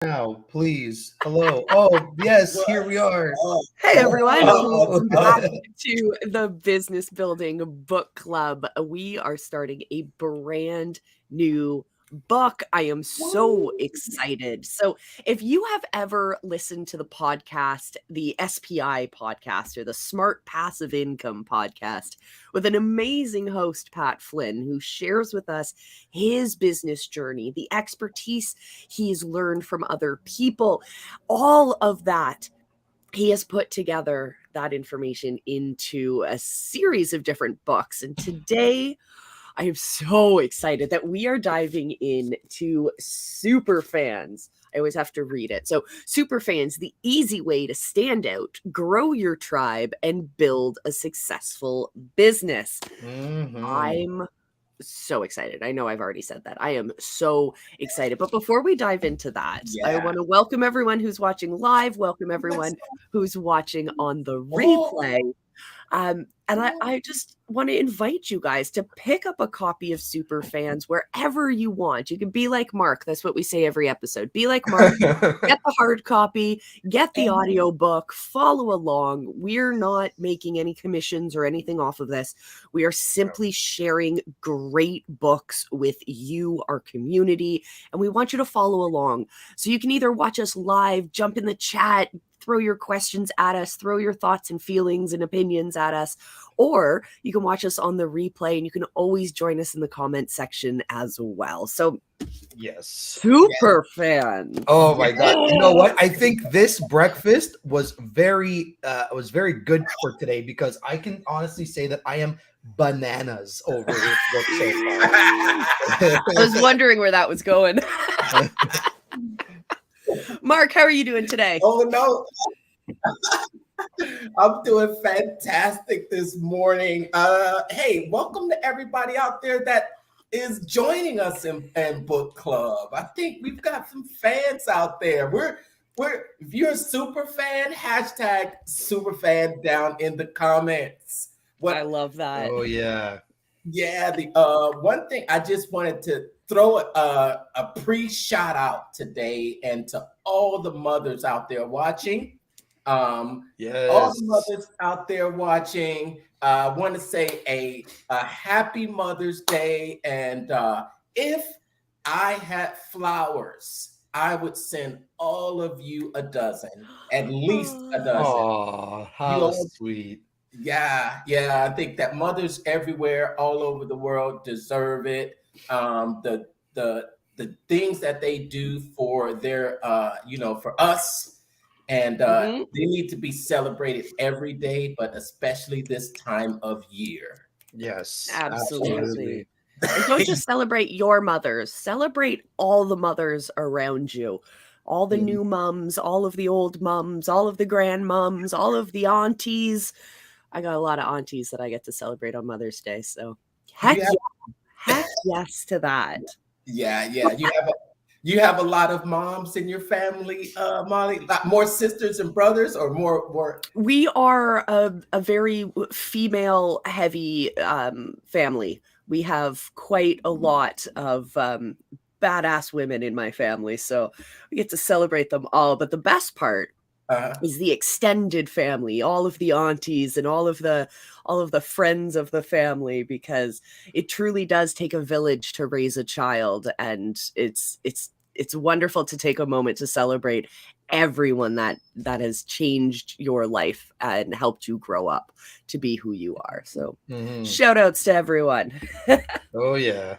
Now, please. Hello. Oh, yes, here we are. Hey everyone, Oh, welcome back to the Business Building Book Club. We are starting a brand new book. I am so excited. So, if you have ever listened to the podcast, the SPI podcast or the Smart Passive Income podcast with an amazing host, Pat Flynn, who shares with us his business journey, the expertise he's learned from other people, all of that he has put together that information into a series of different books. And today I am so excited that we are diving into SuperFans. I always have to read it. So, SuperFans, the easy way to stand out, grow your tribe, and build a successful business. I'm so excited. I know I've already said that. I am so excited. But before we dive into that, I want to welcome everyone who's watching live, welcome everyone who's watching on the replay. And I just want to invite you guys to pick up a copy of SuperFans wherever you want. You can be like Mark. That's what we say every episode. Be like Mark. Get the hard copy. Get the audio book. Follow along. We're not making any commissions or anything off of this. We are simply sharing great books with you, our community, and we want you to follow along. So you can either watch us live, jump in the chat, throw your questions at us, throw your thoughts and feelings and opinions at us, or you can watch us on the replay, and you can always join us in the comment section as well. So, yes, super fan. Oh my God! You know what? I think this breakfast was very good for today, because I can honestly say that I am bananas over this book so far. I was wondering where that was going. Mark, how are you doing today? Oh, no. I'm doing fantastic this morning. Hey, welcome to everybody out there that is joining us in book club. I think we've got some fans out there. If you're a super fan, hashtag superfan down in the comments. I love that. Oh yeah. Yeah, the one thing I just wanted to throw a pre-shout out today, and to all the mothers out there watching. Yes. All the mothers out there watching, I want to say a happy Mother's Day. And if I had flowers, I would send all of you a dozen, at least a dozen. Oh, how sweet. Yeah. I think that mothers everywhere, all over the world, deserve it. The things that they do for their, for us. And they need to be celebrated every day, but especially this time of year. Yes, absolutely. And don't just celebrate your mothers, celebrate all the mothers around you. All the new moms, all of the old moms, all of the grandmoms, all of the aunties. I got a lot of aunties that I get to celebrate on Mother's Day. So heck yes to that. Yeah. You have a lot of moms in your family, Molly? More sisters and brothers, or more? We are a very female heavy family. We have quite a lot of badass women in my family, so we get to celebrate them all. But the best part is the extended family, all of the aunties and all of the friends of the family, because it truly does take a village to raise a child, and it's wonderful to take a moment to celebrate everyone that has changed your life and helped you grow up to be who you are. So shout outs to everyone. Oh yeah.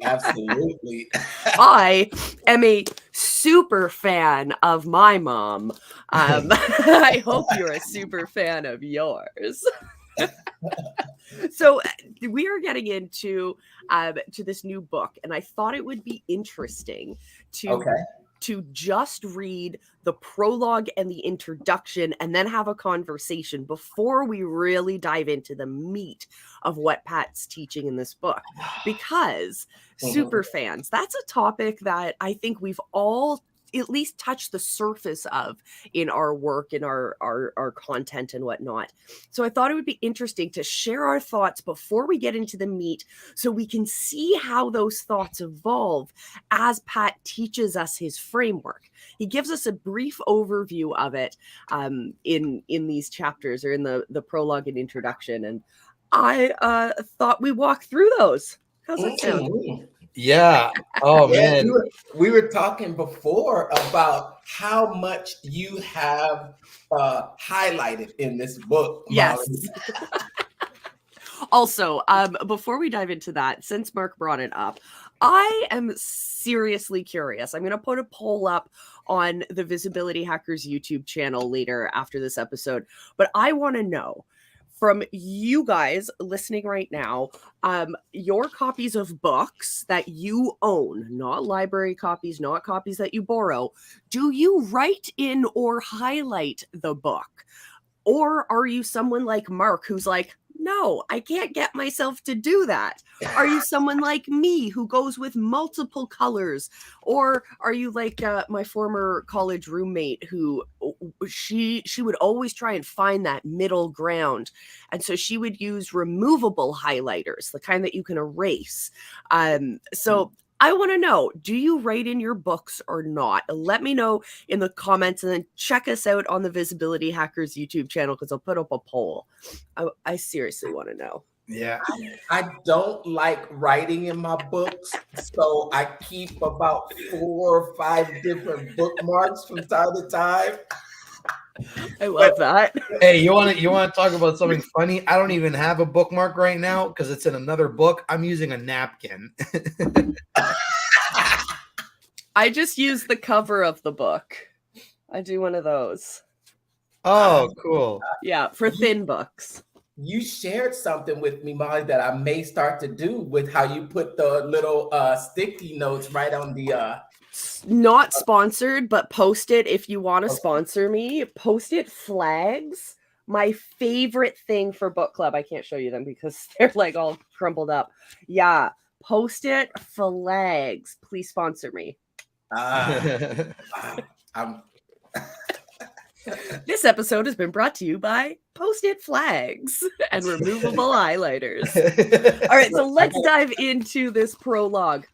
Absolutely. I am a super fan of my mom. I hope you're a super fan of yours. So we are getting into to this new book, and I thought it would be interesting to just read the prologue and the introduction, and then have a conversation before we really dive into the meat of what Pat's teaching in this book. Because super fans, that's a topic that I think we've all at least touch the surface of in our work, in our content and whatnot. So I thought it would be interesting to share our thoughts before we get into the meat, so we can see how those thoughts evolve as Pat teaches us his framework. He gives us a brief overview of it in these chapters, or in the prologue and introduction, and I thought we walk through those. How's that sound? Yeah. Oh Yeah, man. we were talking before about how much you have highlighted in this book, Yes. Molly. Also, before we dive into that, since Mark brought it up, I am seriously curious. I'm going to put a poll up on the Visibility Hackers YouTube channel later after this episode, but I want to know from you guys listening right now, your copies of books that you own, not library copies, not copies that you borrow. Do you write in or highlight the book? Or are you someone like Mark who's like, no, I can't get myself to do that? Are you someone like me who goes with multiple colors? Or are you like my former college roommate who she would always try and find that middle ground? And so she would use removable highlighters, the kind that you can erase. So I want to know, do you write in your books or not? Let me know in the comments, and then check us out on the Visibility Hackers YouTube channel, because I'll put up a poll. I seriously want to know. Yeah. I don't like writing in my books, so I keep about 4 or 5 different bookmarks from time to time. I love that. Hey, you want to talk about something funny? I don't even have a bookmark right now because it's in another book. I'm using a napkin. I just use the cover of the book. I do one of those. Oh, cool. Yeah, for thin books. You shared something with me, Molly, that I may start to do with how you put the little sticky notes right on the Not sponsored, but post it if you want to sponsor me. Post-it flags. My favorite thing for book club. I can't show you them because they're like all crumpled up. Yeah, post-it flags. Please sponsor me. This episode has been brought to you by Post-it flags and removable highlighters. All right, so let's dive into this prologue.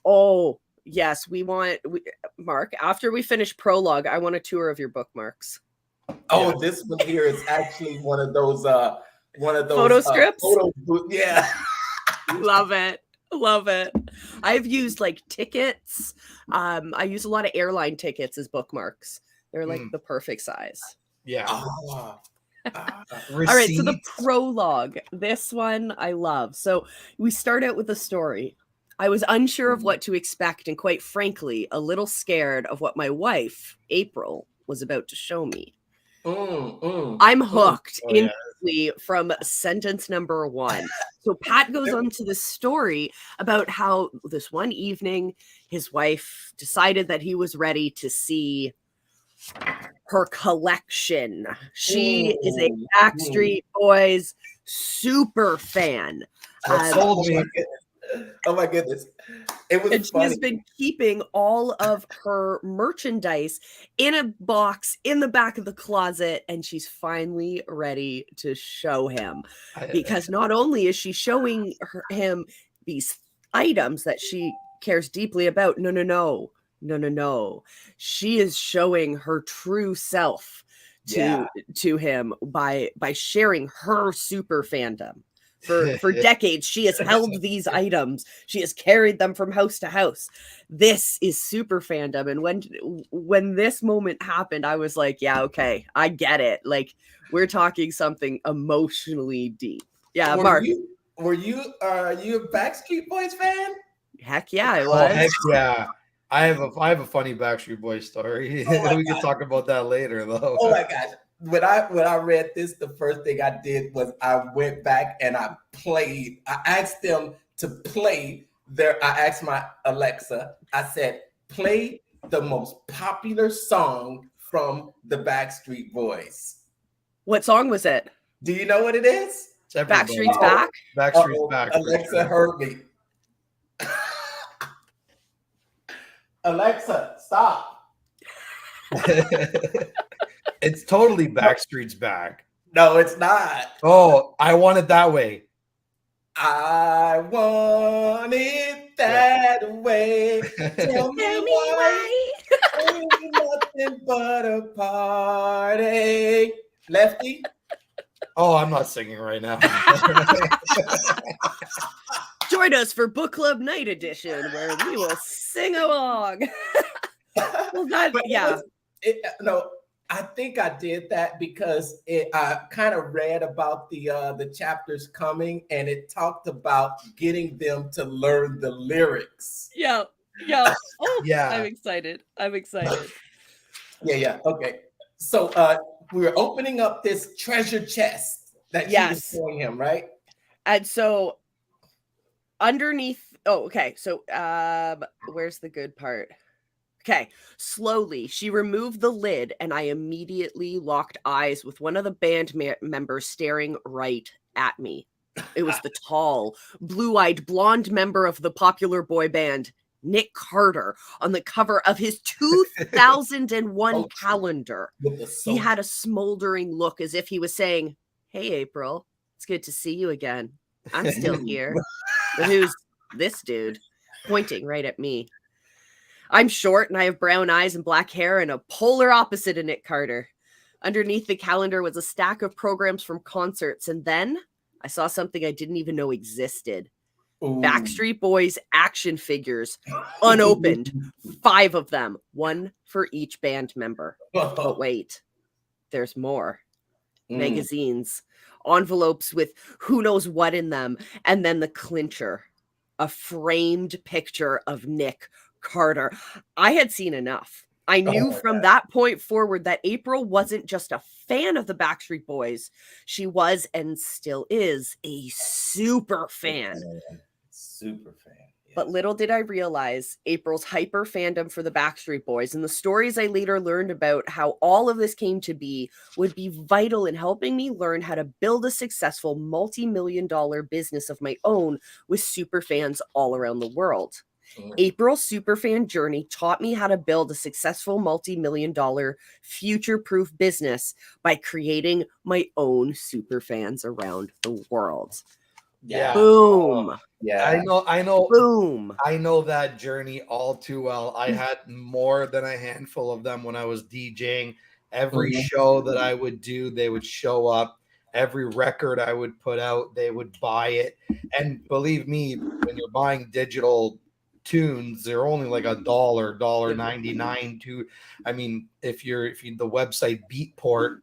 Oh, yes, Mark, after we finish prologue, I want a tour of your bookmarks. Oh, this one here is actually one of those photo strips. Yeah. Love it. Love it. I've used like tickets. I use a lot of airline tickets as bookmarks. They're like the perfect size. Yeah. All right, so the prologue. This one I love. So we start out with a story. I was unsure of what to expect, and quite frankly, a little scared of what my wife, April, was about to show me. I'm hooked instantly from sentence number 1. So Pat goes on to this story about how this one evening his wife decided that he was ready to see her collection. She is a Backstreet Boys super fan. Oh my goodness. It was and funny. She has been keeping all of her merchandise in a box in the back of the closet, and she's finally ready to show him. Because not only is she showing him these items that she cares deeply about, no. She is showing her true self to him by sharing her super fandom. For decades, she has held these items. She has carried them from house to house. This is super fandom. And when this moment happened, I was like, yeah, okay, I get it. Like, we're talking something emotionally deep. Yeah, Mark. Were you a Backstreet Boys fan? Heck yeah, I was. Oh, heck yeah. I have a funny Backstreet Boys story. We can talk about that later, though. Oh my gosh. When I read this, the first thing I did was I went back and I asked them to play I asked my Alexa, I said, play the most popular song from the Backstreet Boys. What song was it? Do you know what it is? Backstreet's Back? Backstreet's Back. Alexa heard me. Alexa, stop. It's totally Backstreet's Back. No, it's not. Oh, I want it that way. I want it that way. Tell me why. Ain't nothing but a party. Lefty? Oh, I'm not singing right now. Join us for Book Club Night Edition, where we will sing along. Well, that, yeah. No, I think I did that because I kind of read about the chapters coming, and it talked about getting them to learn the lyrics. Yeah. Oh, Yeah. I'm excited. Yeah. Okay. So we're opening up this treasure chest that you was showing him, right? And so underneath, okay. So where's the good part? Okay, slowly she removed the lid, and I immediately locked eyes with one of the band members staring right at me. It was the tall, blue-eyed, blonde member of the popular boy band, Nick Carter, on the cover of his 2001 calendar. He had a smoldering look as if he was saying, "Hey, April, it's good to see you again. I'm still here. But who's this dude?" Pointing right at me. I'm short and I have brown eyes and black hair and a polar opposite of Nick Carter. Underneath the calendar was a stack of programs from concerts, and then I saw something I didn't even know existed. Ooh. Backstreet Boys action figures, unopened, 5 of them, 1 for each band member. But wait, there's more. Magazines, envelopes with who knows what in them, and then the clincher, a framed picture of Nick Carter. I had seen enough. I knew from that point forward that April wasn't just a fan of the Backstreet Boys. She was and still is a super fan. Super fan. Yes. But little did I realize April's hyper fandom for the Backstreet Boys and the stories I later learned about how all of this came to be would be vital in helping me learn how to build a successful multi-million-dollar business of my own with super fans all around the world. April's superfan journey taught me how to build a successful multi-million-dollar future-proof business by creating my own superfans around the world. Yeah. Boom. Yeah. I know. Boom. I know that journey all too well. I had more than a handful of them when I was DJing. Every show that I would do, they would show up. Every record I would put out, they would buy it. And believe me, when you're buying digital tunes, they're only like $1.99 to, I mean, if you the website Beatport,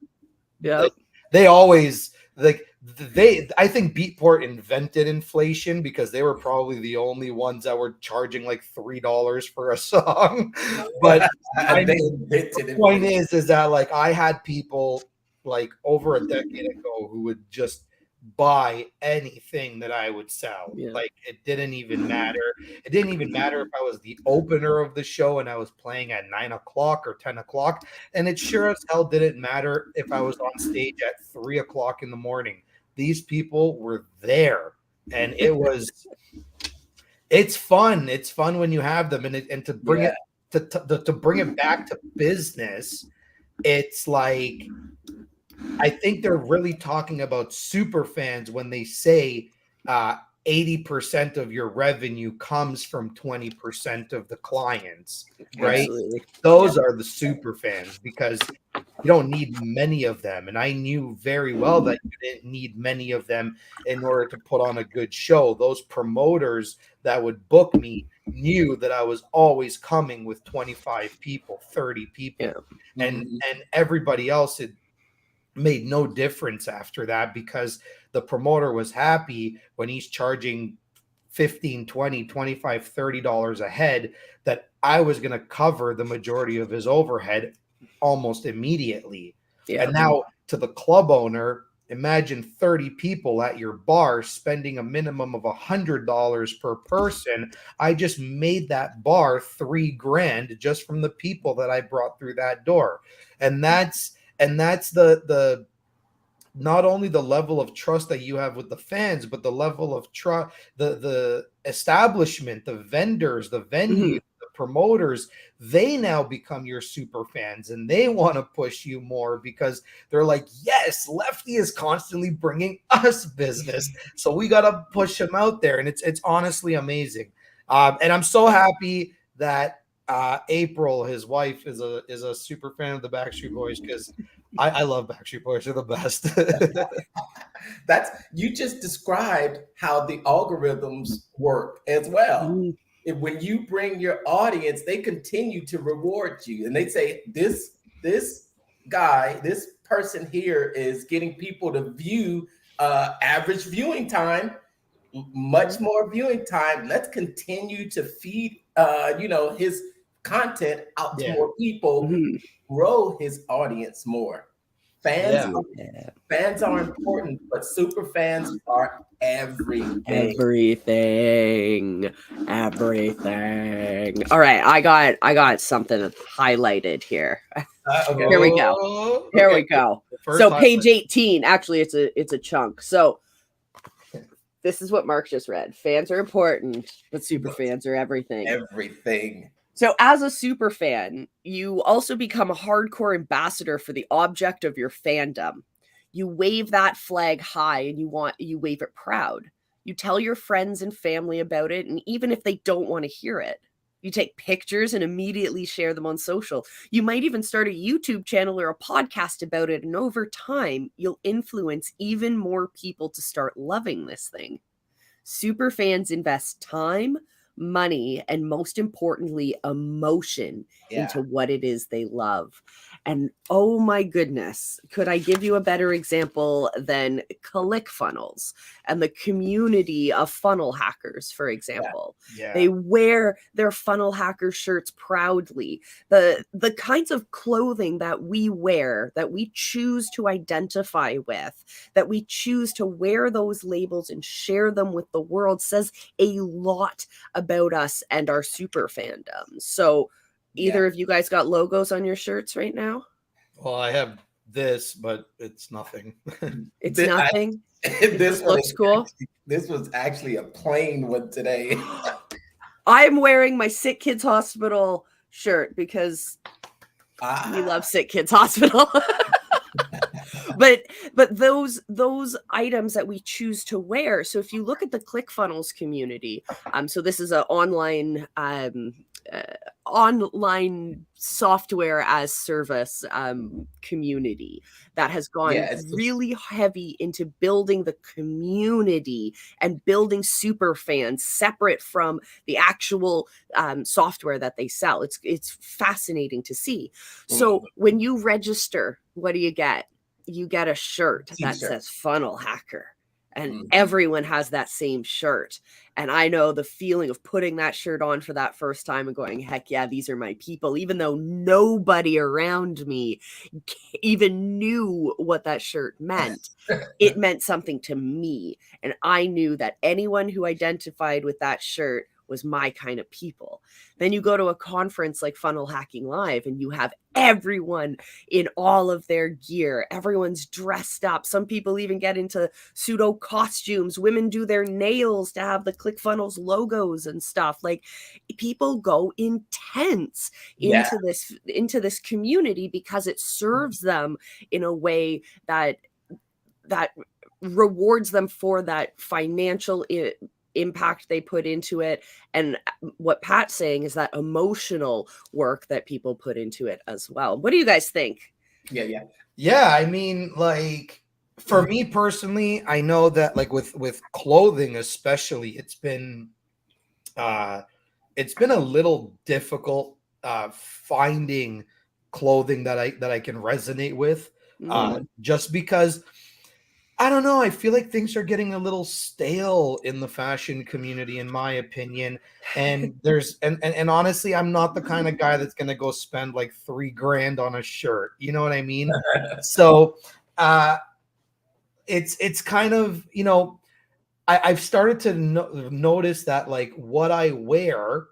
they always I think Beatport invented inflation because they were probably the only ones that were charging like $3 for a song. But the point is that like I had people like over a decade ago who would just buy anything that I would sell. Like it didn't even matter. It didn't even matter if I was the opener of the show and I was playing at 9 o'clock or 10 o'clock. And it sure as hell didn't matter if I was on stage at 3 o'clock in the morning. These people were there, and it's fun. It's fun when you have them, and to bring it to bring it back to business. It's like, I think they're really talking about super fans when they say 80% of your revenue comes from 20% of the clients, right? Absolutely. Those are the super fans because you don't need many of them. And I knew very well that you didn't need many of them in order to put on a good show. Those promoters that would book me knew that I was always coming with 25 people, 30 people. And everybody else had made no difference after that because the promoter was happy when he's charging $15, $20, $25, $30 a head that I was going to cover the majority of his overhead almost immediately. And now to the club owner, imagine 30 people at your bar spending a minimum of $100 per person. I just made that bar $3,000 just from the people that I brought through that door. And that's the not only the level of trust that you have with the fans, but the level of trust, the establishment, the vendors, the venue, the promoters, they now become your super fans and they want to push you more because they're like, yes, Lefty is constantly bringing us business, so we got to push him out there. And it's honestly amazing. And I'm so happy that April, his wife, is a super fan of the Backstreet Boys, because I love Backstreet Boys. They're the best. You just described how the algorithms work as well. When you bring your audience, they continue to reward you, and they say this guy, this person here is getting people to view average viewing time, much more viewing time. Let's continue to feed his content out to more people, grow his audience more. Fans are important, but super fans are everything. Everything. All right, I got something highlighted here. Okay. Here we go. Here we go. So page 18. Actually, it's a chunk. So this is what Mark just read. Fans are important, but super fans are everything. Everything. So as a super fan, you also become a hardcore ambassador for the object of your fandom. You wave that flag high and you wave it proud. You tell your friends and family about it, and even if they don't want to hear it, you take pictures and immediately share them on social. You might even start a YouTube channel or a podcast about it, and over time, you'll influence even more people to start loving this thing. Super fans invest time, money, and most importantly, emotion into what it is they love. And oh my goodness, could I give you a better example than ClickFunnels and the community of funnel hackers, for example? They wear their funnel hacker shirts proudly. The kinds of clothing that we wear, that we choose to identify with, that we choose to wear those labels and share them with the world, says a lot about us and our super fandom. So either of you guys got logos on your shirts right now? Well, I have this, but it's nothing. It's nothing. This looks cool. This was actually a plain one today. I'm wearing my Sick Kids Hospital shirt because we love Sick Kids Hospital. But those items that we choose to wear. So if you look at the ClickFunnels community, so this is an online software as service community that has gone really heavy into building the community and building super fans separate from the actual software that they sell. It's fascinating to see. So when you register, what do you get? You get a shirt that says Funnel Hacker, and everyone has that same shirt. And I know the feeling of putting that shirt on for that first time and going, heck yeah, these are my people, even though nobody around me even knew what that shirt meant. It meant something to me. And I knew that anyone who identified with that shirt was my kind of people. Then you go to a conference like Funnel Hacking Live and you have everyone in all of their gear. Everyone's dressed up. Some people even get into pseudo costumes. Women do their nails to have the ClickFunnels logos and stuff. Like, people go intense into this community because it serves them in a way that rewards them for that financial impact they put into it, and what Pat's saying is that emotional work that people put into it as well. What do you guys think? I mean, like, for me personally, I know that, like, with clothing especially, it's been a little difficult finding clothing that I can resonate with, just because, I don't know, I feel like things are getting a little stale in the fashion community, in my opinion. And and honestly, I'm not the kind of guy that's going to go spend like $3,000 on a shirt. You know what I mean? So it's kind of, you know, I've started to notice that, like, what I wear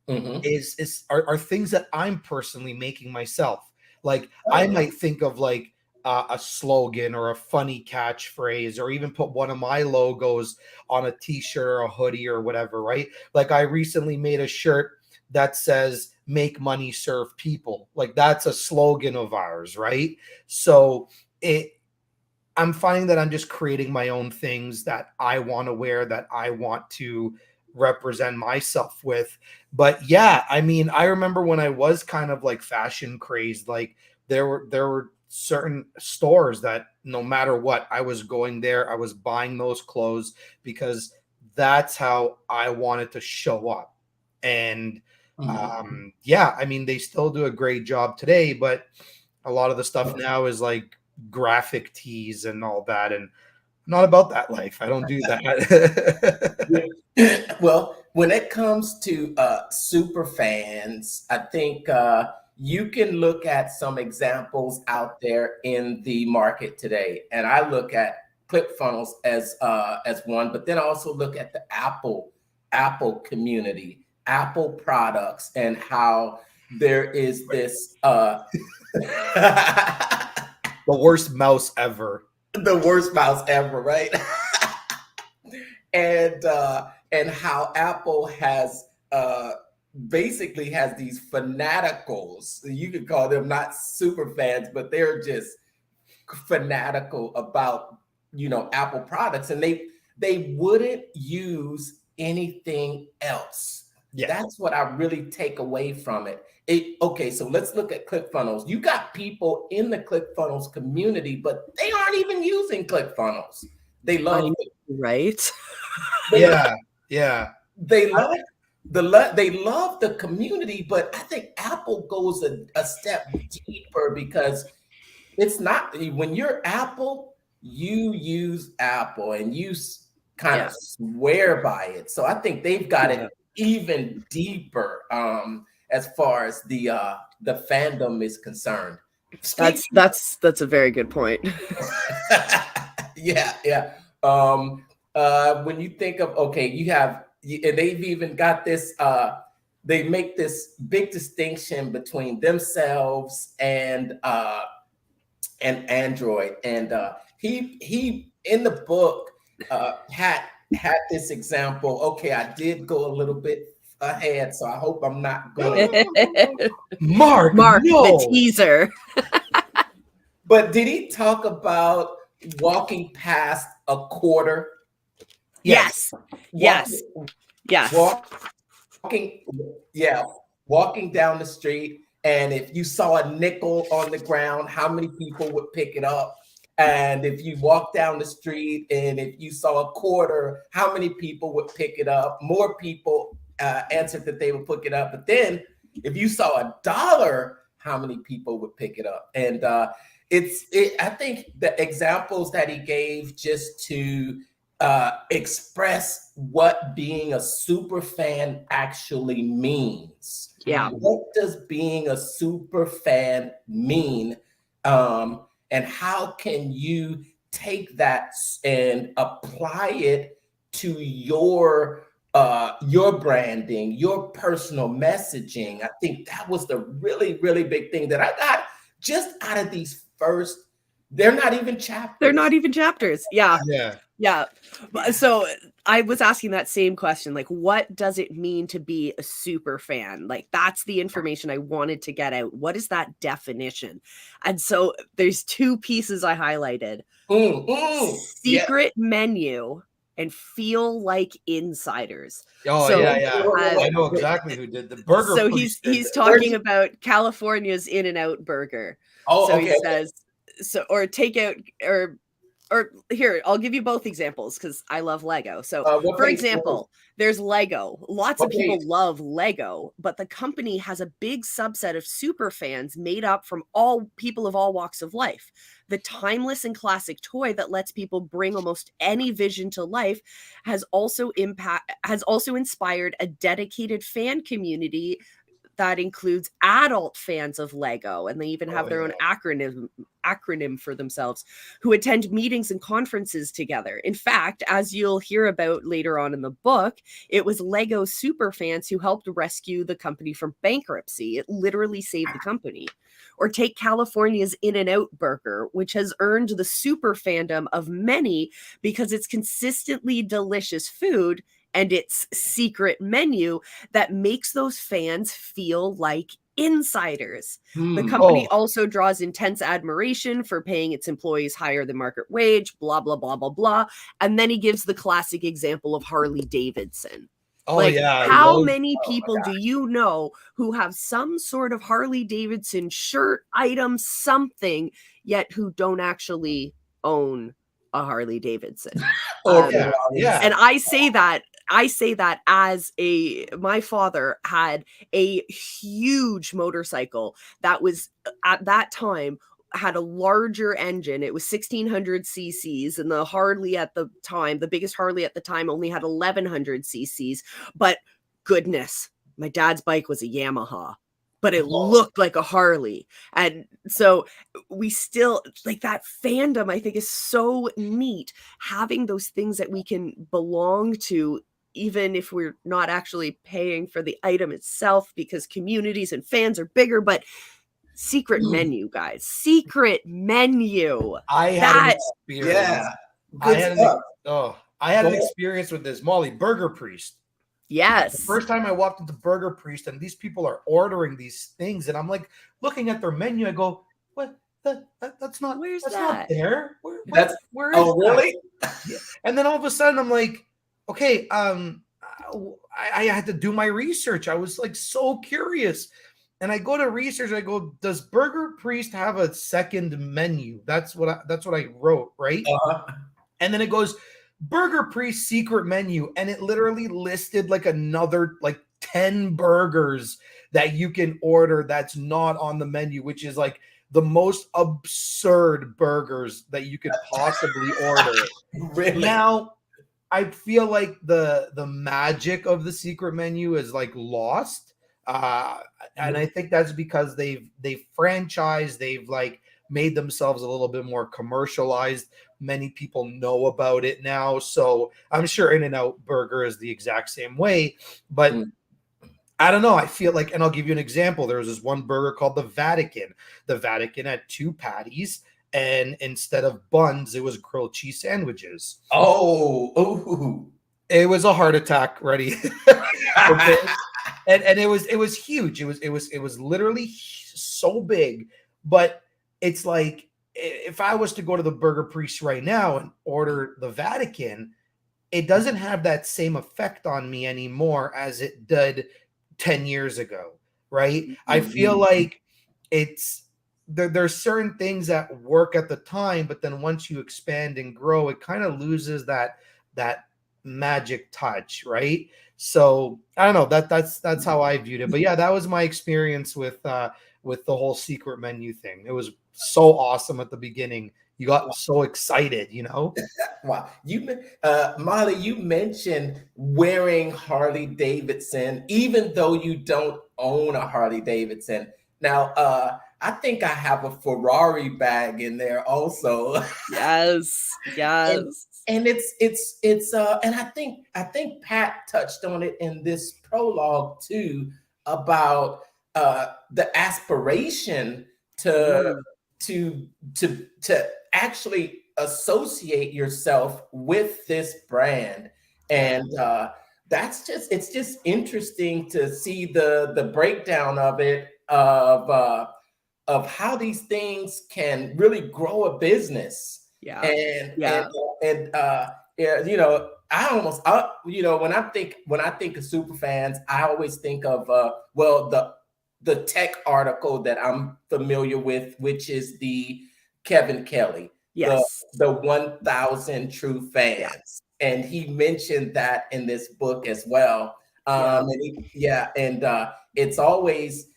are things that I'm personally making myself. Like, I might think of like a slogan or a funny catchphrase, or even put one of my logos on a t-shirt or a hoodie or whatever, right? Like, I recently made a shirt that says make money, serve people. Like that's a slogan of ours, right? So I'm finding that I'm just creating my own things that I want to wear, that I want to represent myself with. But yeah, I mean, I remember when I was kind of like fashion crazed, like there were certain stores that no matter what, I was going there, I was buying those clothes because that's how I wanted to show up. And yeah, I mean, they still do a great job today, but a lot of the stuff now is like graphic tees and all that, and I'm not about that life. I don't do that. Well, when it comes to super fans, I think you can look at some examples out there in the market today, and I look at ClickFunnels as one, but then I also look at the Apple community, Apple products, and how there is this the worst mouse ever. The worst mouse ever, right? and how Apple has basically has these fanaticals. You could call them not super fans, but they're just fanatical about, you know, Apple products, and they wouldn't use anything else. Yeah. That's what I really take away from it. Okay, so let's look at ClickFunnels. You got people in the ClickFunnels community, but they aren't even using ClickFunnels. They love it, right? Yeah. They love the community, but I think Apple goes a step deeper, because it's not, when you're Apple, you use Apple and you kind of swear by it. So I think they've got it even deeper as far as the fandom is concerned. That's a very good point. Yeah. When you think of, okay, you have, and they've even got this, they make this big distinction between themselves and Android. And he in the book had this example. Okay, I did go a little bit ahead, so I hope I'm not going. Mark, no. The teaser. But did he talk about walking past a quarter? Yes. Walking down the street, and if you saw a nickel on the ground, how many people would pick it up? And if you walk down the street and if you saw a quarter, how many people would pick it up? More people answered that they would pick it up. But then if you saw $1, how many people would pick it up? And I think the examples that he gave just to express what being a super fan actually means. Yeah. What does being a super fan mean? And how can you take that and apply it to your branding, your personal messaging? I think that was the really, really big thing that I got just out of these first. They're not even chapters. Yeah. So I was asking that same question, like, what does it mean to be a super fan? Like, that's the information I wanted to get out. What is that definition? And so there's two pieces I highlighted. Secret menu and feel like insiders. I know exactly who did the burger. So he's talking about California's In-N-Out burger. He says, or take out, or here, I'll give you both examples because I love Lego. So for example, there's Lego. Lots of people love Lego, but the company has a big subset of super fans made up from all people of all walks of life. The timeless and classic toy that lets people bring almost any vision to life has also inspired a dedicated fan community that includes adult fans of Lego, and they even have their own acronym for themselves, who attend meetings and conferences together. In fact, as you'll hear about later on in the book, it was Lego superfans who helped rescue the company from bankruptcy. It literally saved the company. Or take California's In-N-Out burger, which has earned the super fandom of many because it's consistently delicious food and its secret menu that makes those fans feel like insiders. The company also draws intense admiration for paying its employees higher than market wage, blah, blah, blah, blah, blah. And then he gives the classic example of Harley Davidson. How many people do you know who have some sort of Harley Davidson shirt, item, something, yet who don't actually own a Harley Davidson? And I say that as my father had a huge motorcycle that was at that time had a larger engine. It was 1600 cc's, and the Harley at the time, the biggest Harley at the time, only had 1100 cc's. But goodness, my dad's bike was a Yamaha, but it looked like a Harley. And so we still like that fandom, I think, is so neat, having those things that we can belong to, even if we're not actually paying for the item itself, because communities and fans are bigger. But secret menu, guys, secret menu. I had an experience. I had an experience with this, Molly. Burger Priest. Yes. The first time I walked into Burger Priest and these people are ordering these things, and I'm like looking at their menu. I go, "What? That's not. Where's that's that? not there. Where That's where is really?" Yeah. And then all of a sudden, I'm like, "Okay, I had to do my research. I was like so curious." And I go to research. I go, does Burger Priest have a second menu? That's what I wrote, right? And then it goes, Burger Priest secret menu, and it literally listed like another 10 burgers that you can order that's not on the menu, which is like the most absurd burgers that you could possibly order. Really? Now, I feel like the magic of the secret menu is like lost. And I think that's because they've franchised, they've like made themselves a little bit more commercialized. Many people know about it now. So I'm sure In-N-Out Burger is the exact same way, but I don't know. I feel like, and I'll give you an example. There was this one burger called the Vatican. The Vatican had 2 patties, and instead of buns, it was grilled cheese sandwiches. It was a heart attack ready. And it was huge. It was literally so big. But it's like, if I was to go to the Burger Priest right now and order the Vatican, it doesn't have that same effect on me anymore as it did 10 years ago, right? I feel like there's certain things that work at the time, but then once you expand and grow, it kind of loses that magic touch, right? So I don't know, that's how I viewed it. But yeah, that was my experience with the whole secret menu thing. It was so awesome at the beginning. You got so excited, you know? Wow. Molly, you mentioned wearing Harley Davidson, even though you don't own a Harley Davidson. Now, I think I have a Ferrari bag in there also. Yes. And it's and I think Pat touched on it in this prologue too, about the aspiration to actually associate yourself with this brand. And it's just interesting to see the breakdown of it, of how these things can really grow a business. And you know, when I think of SuperFans, I always think of the tech article that I'm familiar with, which is the Kevin Kelly, the 1,000 True Fans, and he mentioned that in this book as well. It's always,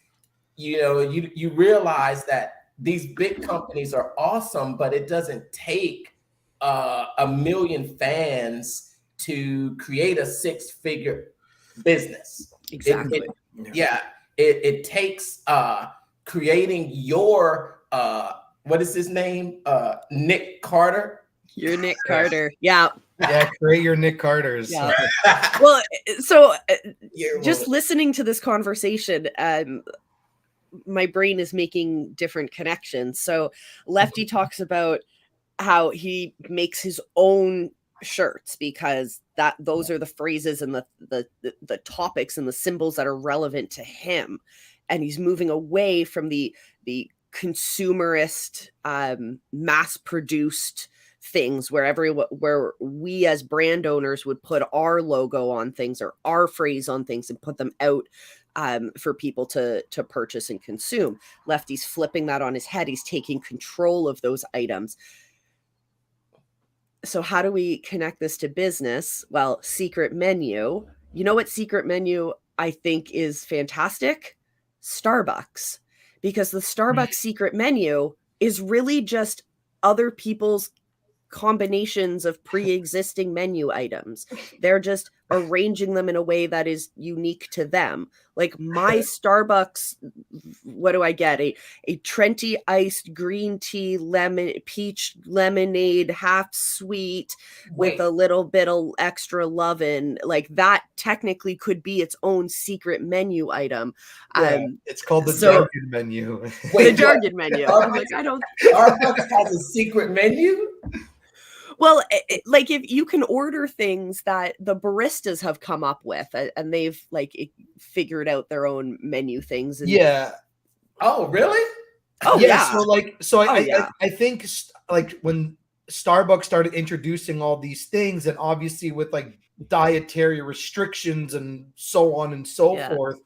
you know, you realize that these big companies are awesome, but it doesn't take 1 million fans to create a 6-figure business. Exactly. It takes creating your what is his name? Nick Carter. Your Nick Carter. Yeah. Yeah, create your Nick Carters. Yeah. Well, so just listening to this conversation, my brain is making different connections. So Lefty talks about how he makes his own shirts, because those are the phrases and the topics and the symbols that are relevant to him, and he's moving away from the consumerist mass produced things where we as brand owners would put our logo on things or our phrase on things and put them out for people to purchase and consume. Lefty's flipping that on his head. He's taking control of those items. So how do we connect this to business? Well, secret menu. You know what secret menu I think is fantastic? Starbucks. Because the Starbucks secret menu is really just other people's combinations of pre-existing menu items. They're just arranging them in a way that is unique to them. Like my Starbucks, what do I get? A Trenti iced green tea peach lemonade, half sweet with a little bit of extra lovin'. Like that technically could be its own secret menu item. Yeah, it's called the jargon menu. The jargon menu. I'm like, I don't. Starbucks has a secret menu. Well, like if you can order things that the baristas have come up with and they've like figured out their own menu things. And, yeah. Oh, really? Oh, yeah. I think like when Starbucks started introducing all these things, and obviously with like dietary restrictions and so on and so forth,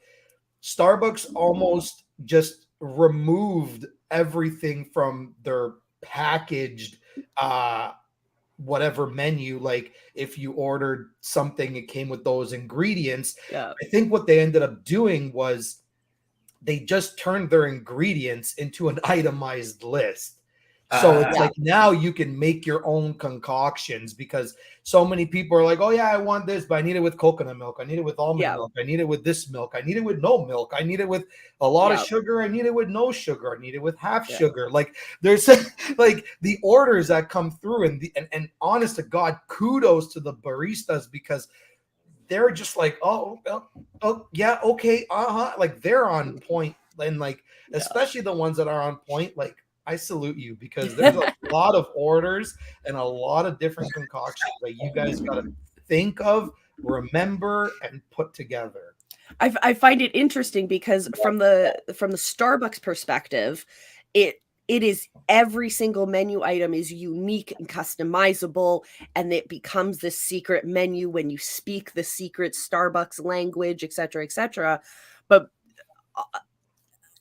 Starbucks almost just removed everything from their packaged whatever menu. Like if you ordered something, it came with those ingredients. I think what they ended up doing was they just turned their ingredients into an itemized list. So it's like now you can make your own concoctions, because so many people are like, oh yeah, I want this, but I need it with coconut milk. I need it with almond milk. I need it with this milk. I need it with no milk. I need it with a lot of sugar. I need it with no sugar. I need it with half sugar. Like there's like the orders that come through, and honest to God, kudos to the baristas, because they're just like, oh yeah, okay, like they're on point. And like especially the ones that are on point, like I salute you, because there's a lot of orders and a lot of different concoctions that you guys got to think of, remember, and put together. I find it interesting because from the Starbucks perspective, it is every single menu item is unique and customizable, and it becomes this secret menu when you speak the secret Starbucks language, etc., etc. But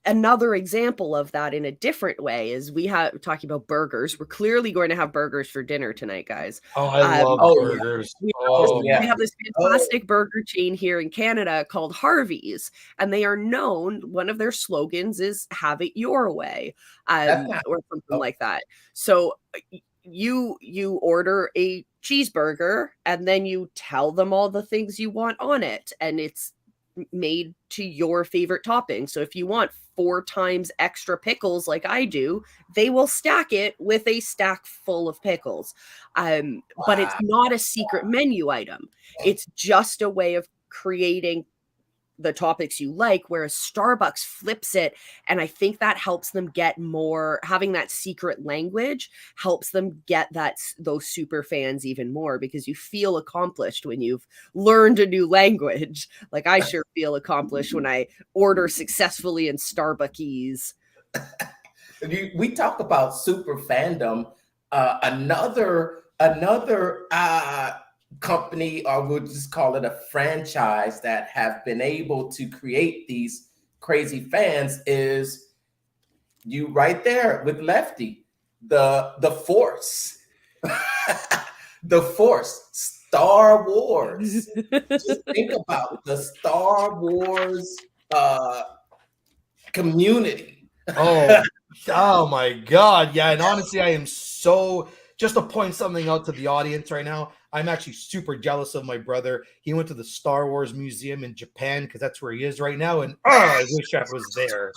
another example of that in a different way is talking about burgers. We're clearly going to have burgers for dinner tonight, guys. Oh, I love burgers. We have this fantastic burger chain here in Canada called Harvey's, and they are known, one of their slogans is "Have it your way," or something like that. So you order a cheeseburger, and then you tell them all the things you want on it, and it's made to your favorite topping. So if you want 4 times extra pickles like I do, they will stack it with a stack full of pickles. But it's not a secret menu item. It's just a way of creating the topics you like, whereas Starbucks flips it. And I think that helps them get more, having that secret language helps them get those super fans even more, because you feel accomplished when you've learned a new language. Like I sure feel accomplished when I order successfully in Starbucks. We talk about super fandom. Another company, or we'll just call it a franchise, that have been able to create these crazy fans is you right there with Lefty, the Force. The Force, Star Wars. Just think about the Star Wars community. Oh my God. Yeah. And honestly, I am so, just to point something out to the audience right now, I'm actually super jealous of my brother. He went to the Star Wars Museum in Japan, because that's where he is right now. And I wish I was there.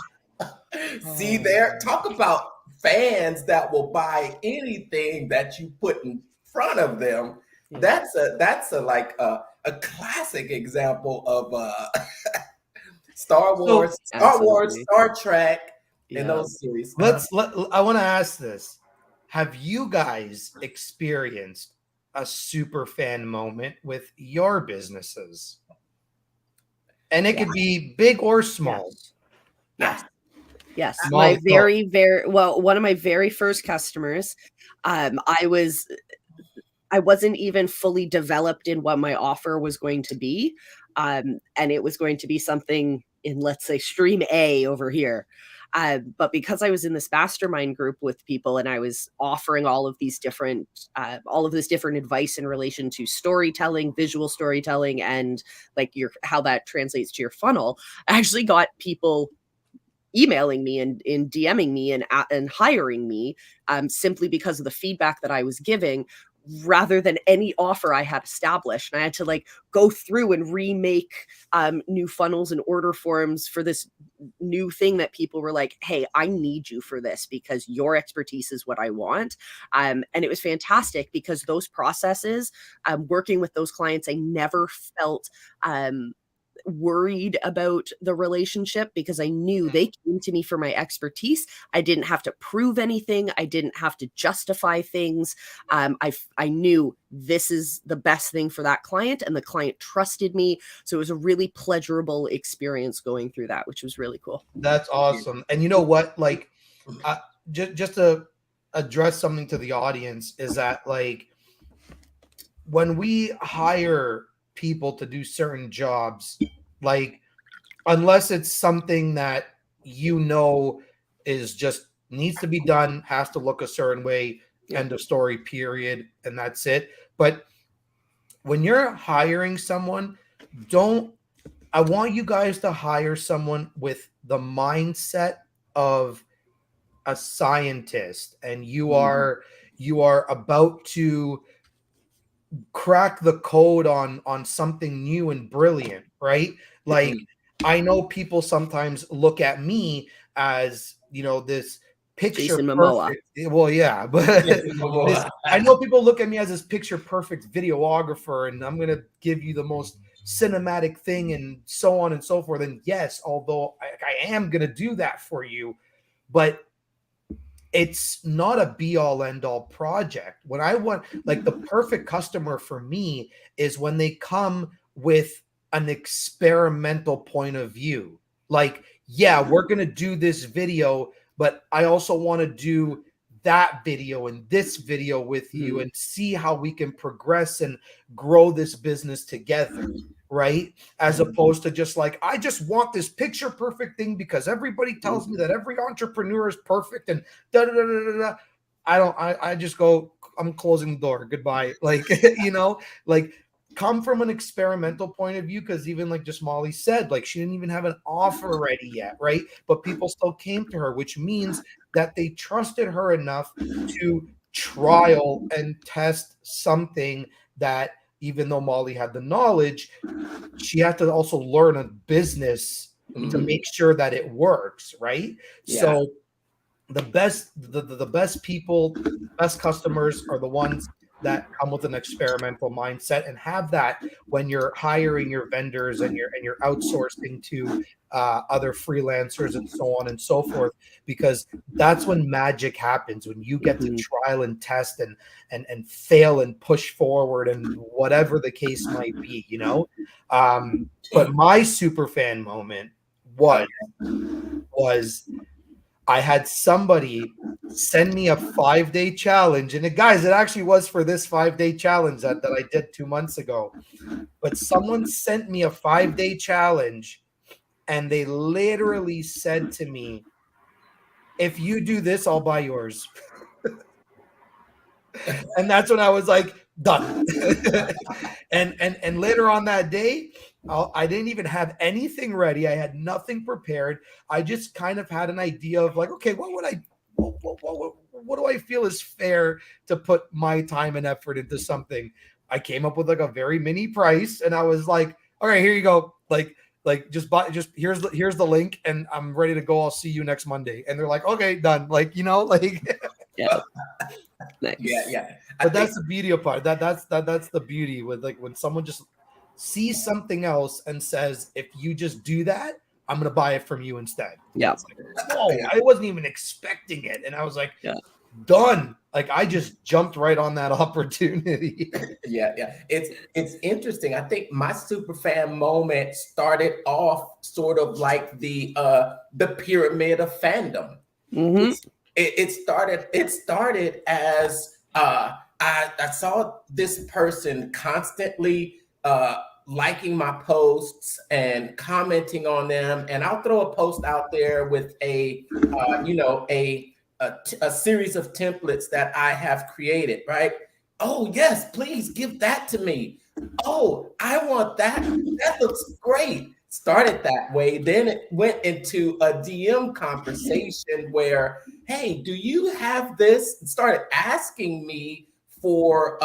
See there? Talk about fans that will buy anything that you put in front of them. That's a classic example of Star Wars, Star Trek, and those series. I want to ask this. Have you guys experienced a super fan moment with your businesses? And it could be big or small. Yes. Molly, My very one of my very first customers, I wasn't even fully developed in what my offer was going to be. And it was going to be something in, let's say, stream A over here. But because I was in this mastermind group with people and I was offering all of this different advice in relation to storytelling, visual storytelling, and like how that translates to your funnel, I actually got people emailing me and DMing me and hiring me simply because of the feedback that I was giving, rather than any offer I had established. And I had to like go through and remake new funnels and order forms for this new thing that people were like, hey, I need you for this because your expertise is what I want. And it was fantastic because those processes, working with those clients, I never felt worried about the relationship because I knew they came to me for my expertise. I didn't have to prove anything. I didn't have to justify things. I knew this is the best thing for that client, and the client trusted me. So it was a really pleasurable experience going through that, which was really cool. That's awesome. And you know what? Like, just to address something to the audience is that, like, when we hire people to do certain jobs, like, unless it's something that is just needs to be done, has to look a certain way, end of story, period, and that's it. But when you're hiring someone, I want you guys to hire someone with the mindset of a scientist, and you are about to crack the code on something new and brilliant, right? Like, I know people sometimes look at me as, this picture Jason Momoa. perfect. Well, yeah, but I know people look at me as this picture perfect videographer, and I'm gonna give you the most cinematic thing and so on and so forth. And yes, although I am gonna do that for you, but it's not a be all end all project. When I want, like, the perfect customer for me is when they come with an experimental point of view. Like, yeah, we're going to do this video, but I also want to do that video and this video with you and see how we can progress and grow this business together. Right? As opposed to just like, I just want this picture perfect thing because everybody tells me that every entrepreneur is perfect and da da da da da. I just go, I'm closing the door. Goodbye. Like, like, come from an experimental point of view, because even like just Molly said, like, she didn't even have an offer ready yet, right? But people still came to her, which means that they trusted her enough to trial and test something that, even though Molly had the knowledge, she had to also learn a business to make sure that it works, right? Yeah. So the best people, best customers are the ones that come with an experimental mindset and have that when you're hiring your vendors and you're outsourcing to other freelancers and so on and so forth, because that's when magic happens, when you get to trial and test and fail and push forward and whatever the case might be, but my super fan moment was I had somebody send me a 5-day challenge. And it actually was for this 5-day challenge that I did 2 months ago. But someone sent me a 5-day challenge, and they literally said to me, if you do this, I'll buy yours. And that's when I was like, done. and later on that day, I didn't even have anything ready. I had nothing prepared. I just kind of had an idea of like, okay, what do I feel is fair to put my time and effort into something? I came up with like a very mini price, and I was like, all right, here you go. Like just here's the link, and I'm ready to go. I'll see you next Monday. And they're like, okay, done. Like, like yeah. Nice. Yeah. But that's the beauty of part. That's the beauty with, like, when someone just sees something else and says, if you just do that, I'm gonna buy it from you instead. Yeah. Like, whoa, I wasn't even expecting it. And I was like, done. Like I just jumped right on that opportunity. Yeah. It's interesting. I think my superfan moment started off sort of like the pyramid of fandom. Mm-hmm. It started as I saw this person constantly liking my posts and commenting on them, and I'll throw a post out there with a series of templates that I have created, right? Oh yes, please give that to me. Oh, I want that. That looks great. Started that way, then it went into a DM conversation where, hey, do you have this? Started asking me for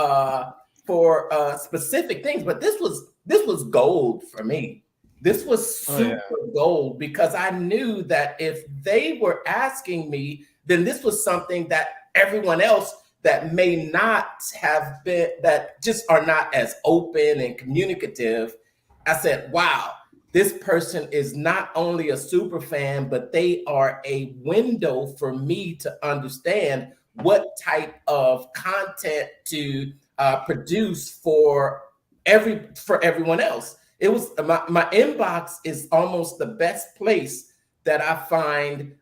specific things, but this was gold for me. This was super gold because I knew that if they were asking me, then this was something that everyone else that may not have been, that just are not as open and communicative. I said, wow, this person is not only a super fan, but they are a window for me to understand what type of content to produce for everyone else. It was my inbox is almost the best place that I find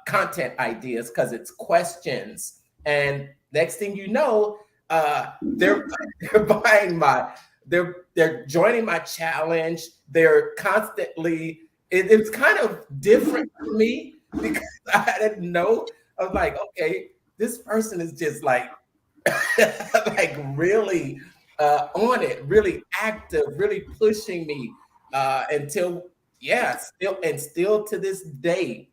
content ideas because it's questions. And next thing you know, they're buying they're joining my challenge. They're constantly, it's kind of different for me because I didn't know. I was like, okay, this person is just like like really on it, really active, really pushing me until still to this day,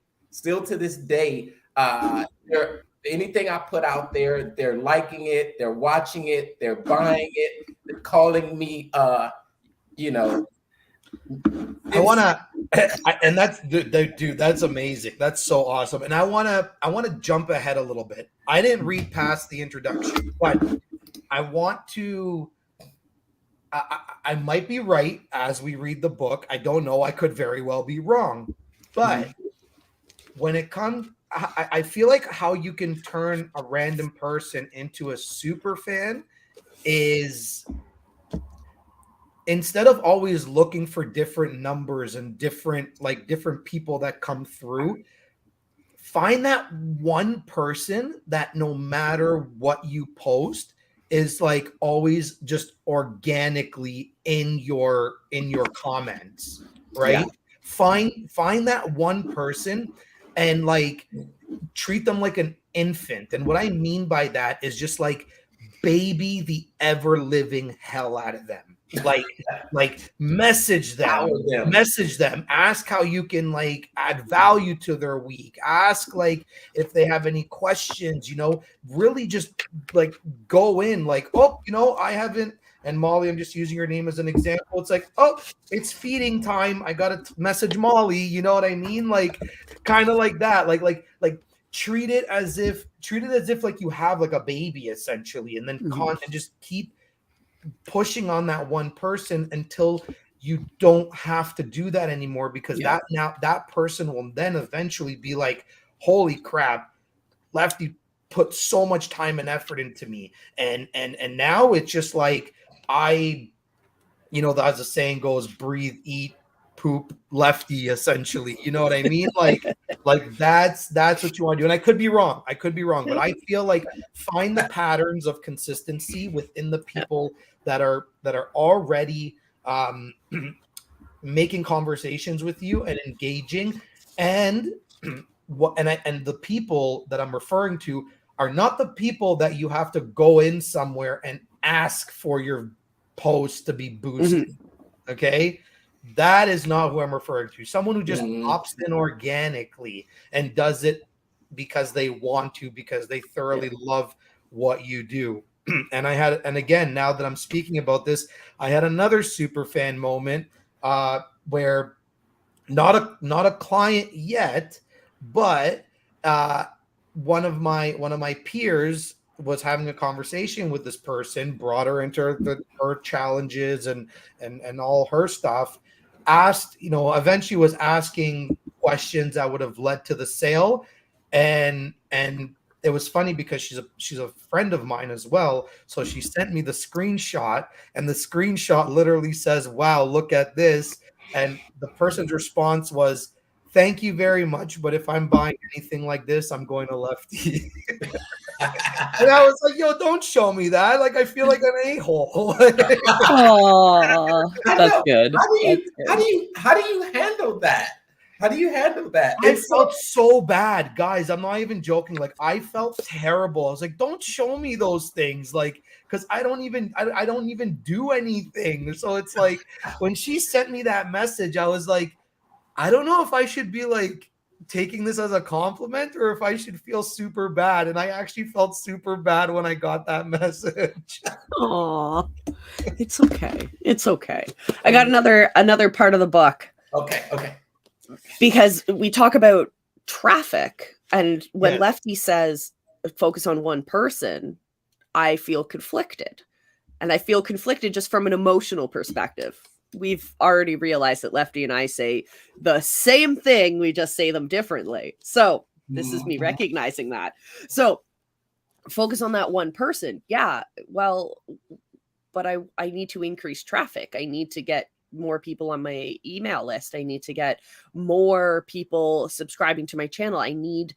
anything I put out there, they're liking it, they're watching it, they're buying it, they're calling me I want to, and that's dude, that's amazing. That's so awesome. And I want to jump ahead a little bit. I didn't read past the introduction, but I want to, I might be right as we read the book. I don't know. I could very well be wrong, but when it comes, I feel like how you can turn a random person into a super fan is, instead of always looking for different numbers and different people that come through, find that one person that no matter what you post is like always just organically in your comments, right? Yeah. Find that one person and like treat them like an infant. And what I mean by that is just like baby the ever living hell out of them. Like message them, ask how you can like add value to their week, ask like if they have any questions, really just like go in like, oh, I haven't, and Molly, I'm just using your name as an example. It's like, oh, it's feeding time, I gotta message Molly, you know what I mean? Like kind of like that, like treat it as if like you have like a baby essentially, and then and just keep pushing on that one person until you don't have to do that anymore, because that person will then eventually be like, holy crap, Lefty put so much time and effort into me, and now it's just like as the saying goes, breathe, eat, poop, Lefty, essentially, you know what I mean? Like that's what you want to do. And I could be wrong, but I feel like find the patterns of consistency within the people that are already making conversations with you and engaging. And and the people that I'm referring to are not the people that you have to go in somewhere and ask for your post to be boosted. Okay, that is not who I'm referring to. Someone who just opts in organically and does it because they want to, because they thoroughly love what you do. And again, now that I'm speaking about this, I had another super fan moment where not a client yet, but one of my peers was having a conversation with this person, brought her into her challenges and all her stuff, asked, eventually was asking questions that would have led to the sale, and it was funny because she's a friend of mine as well. So she sent me the screenshot, and the screenshot literally says, "Wow, look at this." And the person's response was, "Thank you very much, but if I'm buying anything like this, I'm going to Lefty." And I was like, "Yo, don't show me that. Like, I feel like an a-hole." Oh, that's good. How do you handle that? How do you handle that? I felt so bad, guys. I'm not even joking. Like, I felt terrible. I was like, "Don't show me those things," like, because I don't even do anything. So it's like when she sent me that message, I was like, I don't know if I should be like taking this as a compliment or if I should feel super bad. And I actually felt super bad when I got that message. Oh, it's okay. It's okay. I got another part of the book. Okay. Because we talk about traffic, and when Lefty says focus on one person, I feel conflicted. And I feel conflicted just from an emotional perspective. We've already realized that Lefty and I say the same thing, we just say them differently. So this is me recognizing that. So focus on that one person. Yeah, well, but I need to increase traffic. I need to get more people on my email list. I need to get more people subscribing to my channel. I need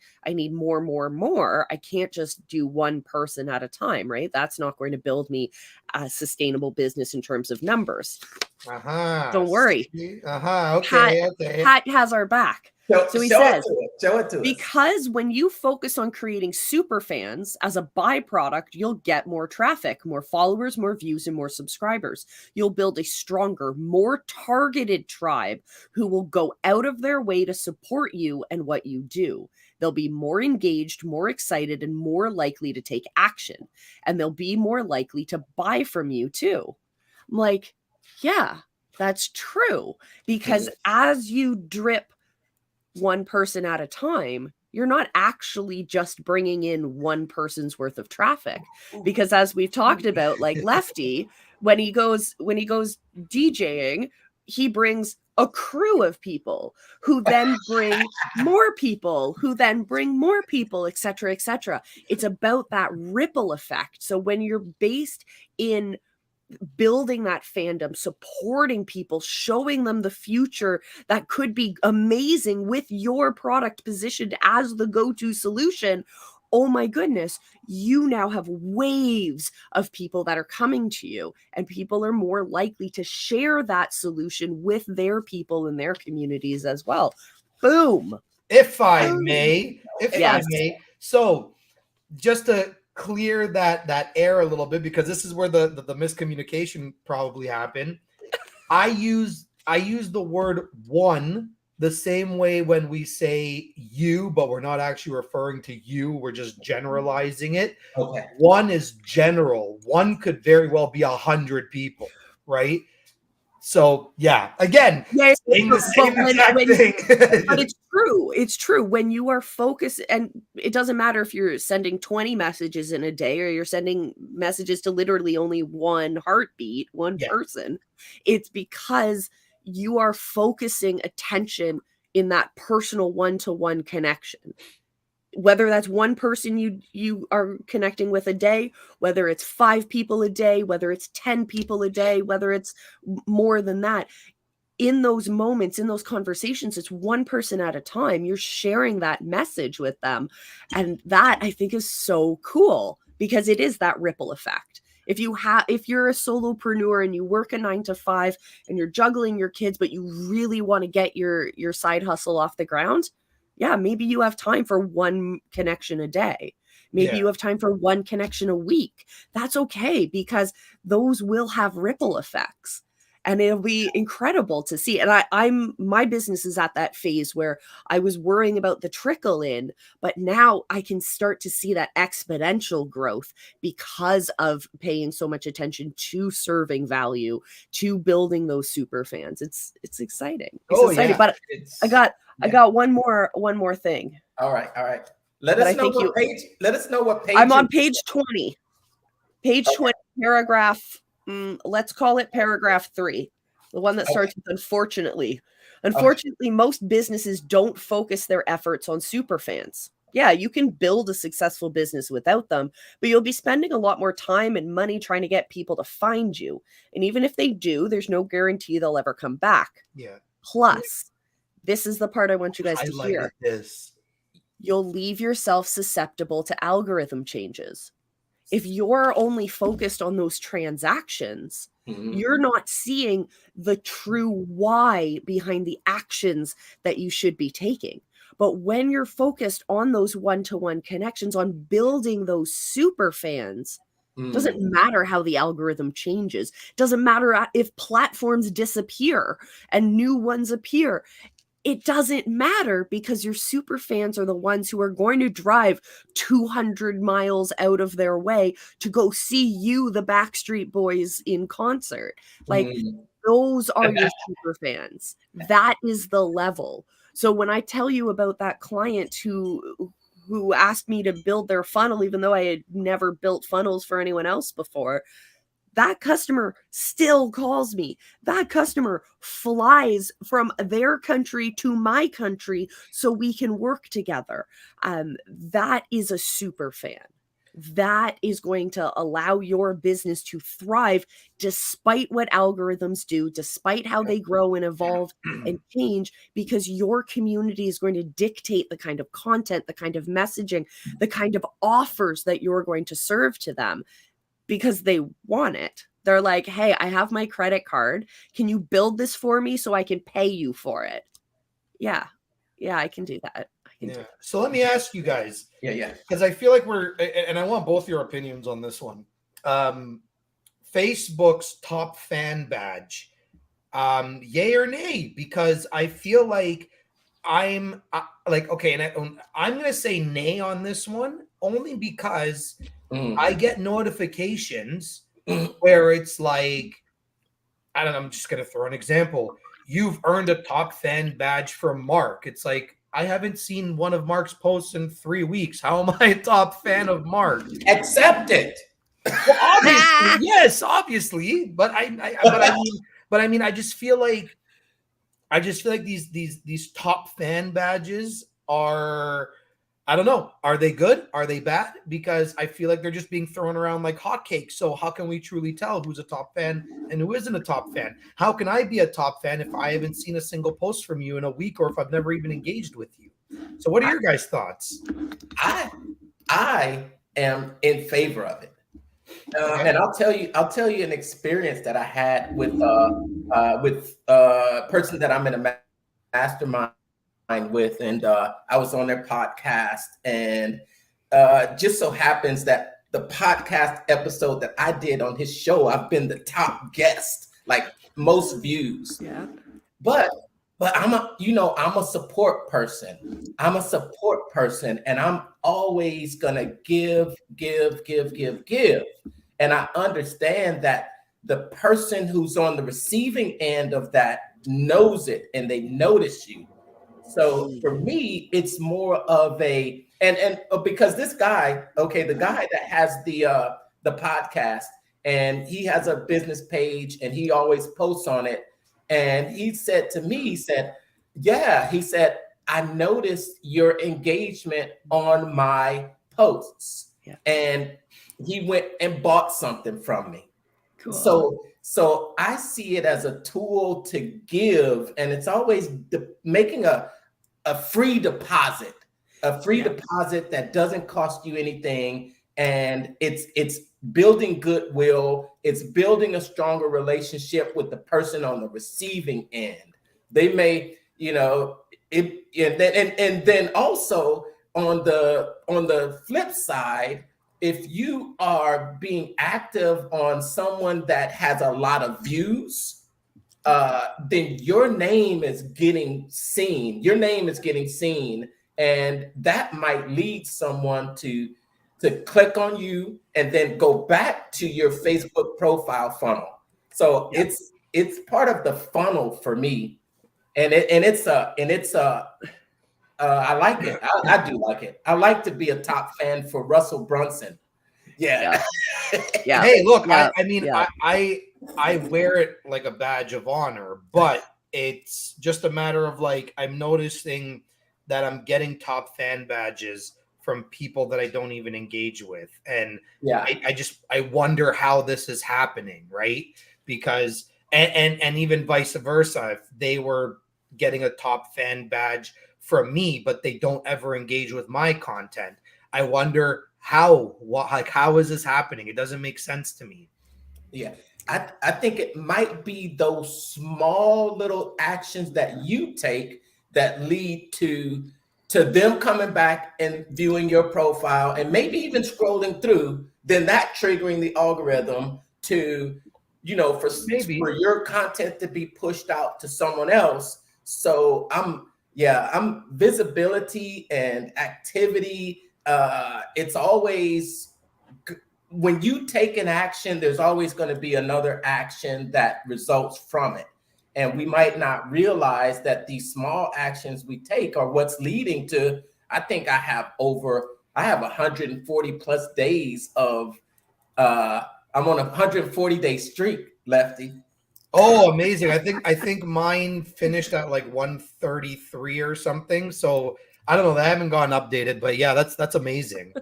more. I can't just do one person at a time, right? That's not going to build me a sustainable business in terms of numbers. Don't worry. Okay. Pat has our back. So he says, show it to us. Because when you focus on creating super fans as a byproduct, you'll get more traffic, more followers, more views, and more subscribers. You'll build a stronger, more targeted tribe who will go out of their way to support you and what you do. They'll be more engaged, more excited, and more likely to take action. And they'll be more likely to buy from you too. I'm like, yeah, that's true. Because as you drip one person at a time, you're not actually just bringing in one person's worth of traffic, because as we've talked about, like Lefty, when he goes DJing, he brings a crew of people who then bring more people, who then bring more people, etc., etc. It's about that ripple effect. So when you're based in building that fandom, supporting people, showing them the future that could be amazing with your product positioned as the go-to solution, oh my goodness, you now have waves of people that are coming to you, and people are more likely to share that solution with their people in their communities as well. Boom. If I may. So just to clear that air a little bit, because this is where the miscommunication probably happened. I use the word one the same way when we say you, but we're not actually referring to you. We're just generalizing it. Okay. One is general. One could very well be 100 people, right? So yeah, again, saying the same exact thing. But it's true. It's true. When you are focused, and it doesn't matter if you're sending 20 messages in a day or you're sending messages to literally only one heartbeat, one person. It's because you are focusing attention in that personal one-to-one connection. Whether that's one person you are connecting with a day, whether it's 5 people a day, whether it's 10 people a day, whether it's more than that, in those moments, in those conversations, it's one person at a time. You're sharing that message with them. And that, I think, is so cool, because it is that ripple effect. If you're a solopreneur and you work a 9 to 5 and you're juggling your kids, but you really want to get your side hustle off the ground, yeah, maybe you have time for one connection a day. Maybe you have time for one connection a week. That's okay, because those will have ripple effects. And it'll be incredible to see. And my business is at that phase where I was worrying about the trickle in, but now I can start to see that exponential growth because of paying so much attention to serving value, to building those super fans. It's exciting. It's exciting. But I got one more thing. All right. Let us know what page. I'm on page 20. Page 20, paragraph. Let's call it paragraph 3, the one that starts with unfortunately. Unfortunately, most businesses don't focus their efforts on super fans. Yeah, you can build a successful business without them, but you'll be spending a lot more time and money trying to get people to find you. And even if they do, there's no guarantee they'll ever come back. Yeah. Plus, this is the part I want you guys to Highlighted hear. this. You'll leave yourself susceptible to algorithm changes. If you're only focused on those transactions, you're not seeing the true why behind the actions that you should be taking. But when you're focused on those one-to-one connections, on building those super fans, doesn't matter how the algorithm changes. Doesn't matter if platforms disappear and new ones appear. It doesn't matter, because your super fans are the ones who are going to drive 200 miles out of their way to go see you, the Backstreet Boys, in concert. Like, those are your super fans. That is the level. So when I tell you about that client who asked me to build their funnel, even though I had never built funnels for anyone else before, that customer still calls me. That customer flies from their country to my country so we can work together. That is a super fan. That is going to allow your business to thrive despite what algorithms do, despite how they grow and evolve and change, because your community is going to dictate the kind of content, the kind of messaging, the kind of offers that you're going to serve to them, because they want it. They're like, hey, I have my credit card. Can you build this for me so I can pay you for it? Yeah, I can do that. So let me ask you guys. Yeah. Because I feel like and I want both your opinions on this one. Facebook's top fan badge, yay or nay? Because I feel like I'm okay, and I'm going to say nay on this one, only because I get notifications where it's like, I don't know, I'm just going to throw an example. You've earned a top fan badge from Mark. It's like, I haven't seen one of Mark's posts in 3 weeks. How am I a top fan of Mark? Accept it. Well, obviously, yes, obviously. But I mean, I just feel like these top fan badges are, I don't know, are they good? Are they bad? Because I feel like they're just being thrown around like hotcakes. So how can we truly tell who's a top fan and who isn't a top fan? How can I be a top fan if I haven't seen a single post from you in a week, or if I've never even engaged with you? So what are your guys' thoughts? I am in favor of it. And I'll tell you an experience that I had with a person that I'm in a mastermind with, and I was on their podcast, and just so happens that the podcast episode that I did on his show, I've been the top guest, like most views. Yeah. But I'm a support person. And I'm always gonna give. And I understand that the person who's on the receiving end of that knows it, and they notice you. So for me, it's more of a, and because this guy, the guy that has the podcast, and he has a business page and he always posts on it. And he said to me, he said, I noticed your engagement on my posts. Yeah. And he went and bought something from me. Cool. So I see it as a tool to give, and it's always making a free deposit, deposit that doesn't cost you anything, and it's building goodwill. It's building a stronger relationship with the person on the receiving end. They may, and then also on the flip side, if you are being active on someone that has a lot of views, then your name is getting seen. And that might lead someone to click on you and then go back to your Facebook profile funnel. So it's part of the funnel for me, and it's I like it. I do like it. I like to be a top fan for Russell Brunson. Yeah. Hey, look, I mean, I wear it like a badge of honor, but it's just a matter of like, I'm noticing that I'm getting top fan badges from people that I don't even engage with. And Yeah. I wonder how this is happening, right? Because and even vice versa, if they were getting a top fan badge from me, but they don't ever engage with my content, I wonder how is this happening? It doesn't make sense to me. Yeah. I think it might be those small little actions that you take that lead to them coming back and viewing your profile and maybe even scrolling through, then that triggering the algorithm to, for your content to be pushed out to someone else. So I'm visibility and activity. It's always, when you take an action, there's always going to be another action that results from it. And we might not realize that these small actions we take are what's leading to, I think I have 140 plus days of, I'm on a 140-day streak, Lefty. Oh, amazing. I think mine finished at like 133 or something. So I don't know. They haven't gone updated, but yeah, that's amazing.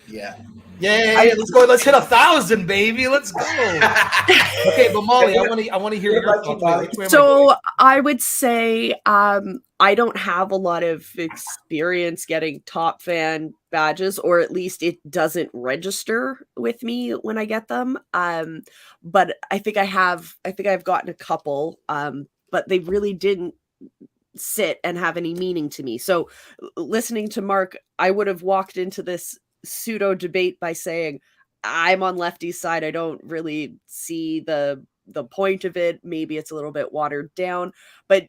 Yeah. Yeah, let's go. Let's hit 1,000, baby. Let's go. Okay, but Molly, I want to hear your thoughts. So I would say I don't have a lot of experience getting top fan badges, or at least it doesn't register with me when I get them. But I think I've gotten a couple, but they really didn't sit and have any meaning to me. So listening to Mark, I would have walked into this pseudo debate by saying, I'm on Lefty's side. I don't really see the point of it. Maybe it's a little bit watered down, but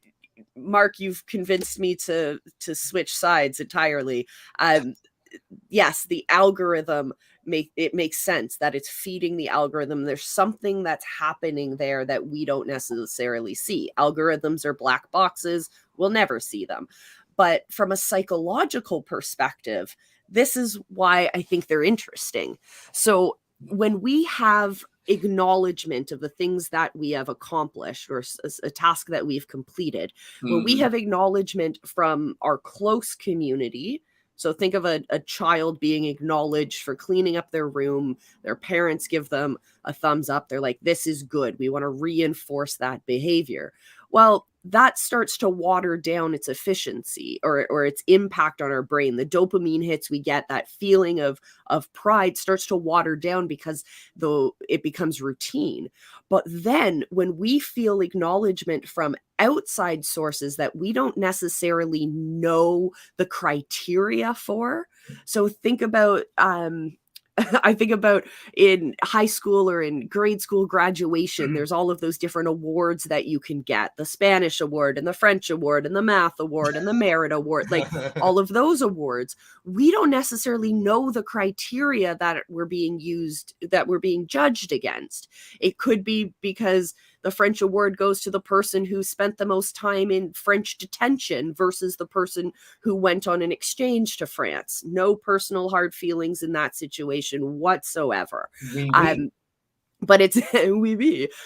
Mark, you've convinced me to switch sides entirely. Yes, the algorithm makes sense that it's feeding the algorithm. There's something that's happening there that we don't necessarily see. Algorithms are black boxes. We'll never see them. But from a psychological perspective, this is why I think they're interesting. So when we have acknowledgement of the things that we have accomplished, or a task that we've completed, when we have acknowledgement from our close community, so think of a child being acknowledged for cleaning up their room, their parents give them a thumbs up, they're like, this is good, we want to reinforce that behavior. Well, that starts to water down its efficiency or its impact on our brain. The dopamine hits we get, that feeling of pride, starts to water down because it becomes routine. But then when we feel acknowledgement from outside sources that we don't necessarily know the criteria for, so think about I think about in high school or in grade school graduation, there's all of those different awards that you can get, the Spanish award and the French award and the math award and the merit award, like all of those awards. We don't necessarily know the criteria that we're being judged against. It could be because the French award goes to the person who spent the most time in French detention versus the person who went on an exchange to France. No personal hard feelings in that situation whatsoever. But it's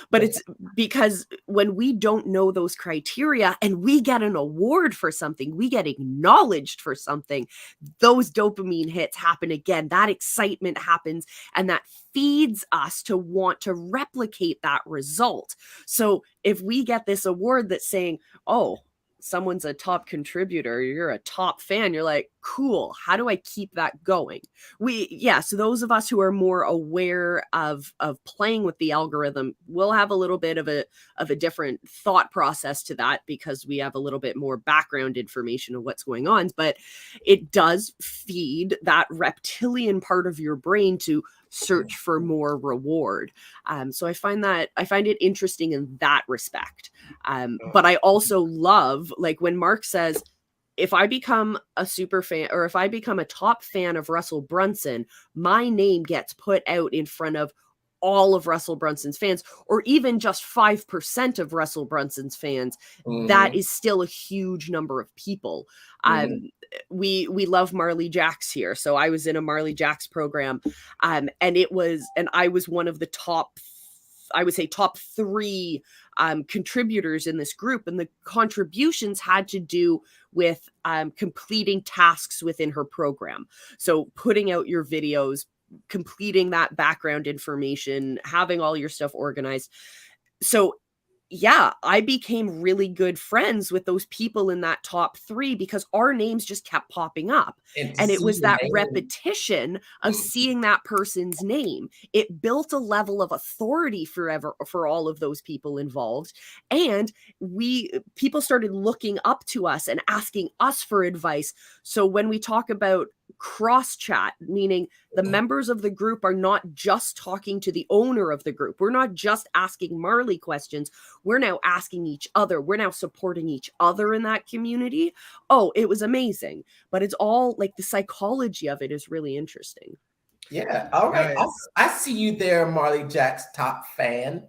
but it's because when we don't know those criteria and we get an award for something, we get acknowledged for something, those dopamine hits happen again, that excitement happens, and that feeds us to want to replicate that result. So if we get this award that's saying, oh, someone's a top contributor, you're a top fan, you're like, cool, how do I keep that going? So those of us who are more aware of playing with the algorithm will have a little bit of a different thought process to that, because we have a little bit more background information of what's going on. But it does feed that reptilian part of your brain to search for more reward. So I find it interesting in that respect. But I also love, like, when Mark says, if I become a super fan, or if I become a top fan of Russell Brunson, my name gets put out in front of all of Russell Brunson's fans, or even just 5% of Russell Brunson's fans. That is still a huge number of people. We love Marley Jacks here. So I was in a Marley Jacks program, and I was one of the top, I would say top 3 contributors in this group, and the contributions had to do with completing tasks within her program. So putting out your videos, completing that background information, having all your stuff organized. So yeah, I became really good friends with those people in that top 3 because our names just kept popping up. And it was that repetition of seeing that person's name. It built a level of authority for all of those people involved. And people started looking up to us and asking us for advice. So when we talk about cross chat, meaning the members of the group are not just talking to the owner of the group. We're not just asking Marley questions. We're now asking each other. We're now supporting each other in that community. Oh, it was amazing. But it's all like the psychology of it is really interesting. Yeah. All right. I see you there, Marley Jack's top fan.